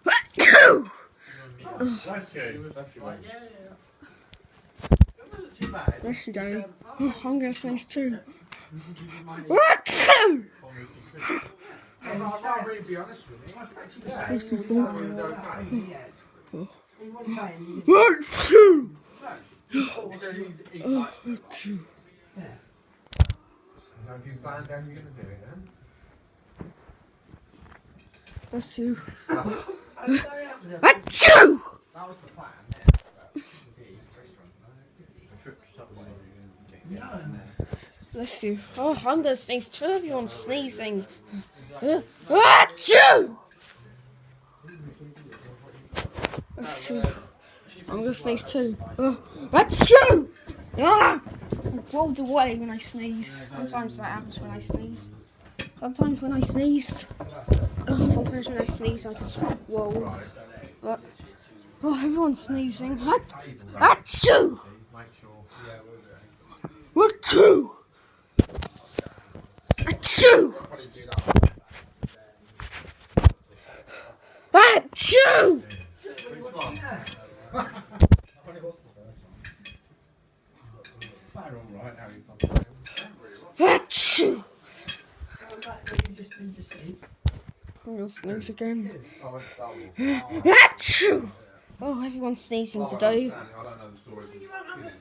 Achoo! Bless you. Bless you, Danny. Oh, I'm gonna sneeze too. Achoo! I'd rather be honest with you. Achoo! Achoo! If you find out you're going to do it then. Bless you. Achoo! Achoo! That was the plan. Bless you. Oh, I'm gonna sneeze too. Everyone's sneezing. Achoo! Achoo! I'm gonna sneeze too. Achoo! Ah! I'm rolled away when I sneeze. Sometimes that happens when I sneeze. Sometimes when I sneeze, I just roll. But, oh, everyone's sneezing. Achoo! Achoo! Achoo! Achoo! Achoo! I'm gonna sneeze again. Achoo! Oh, everyone's sneezing today.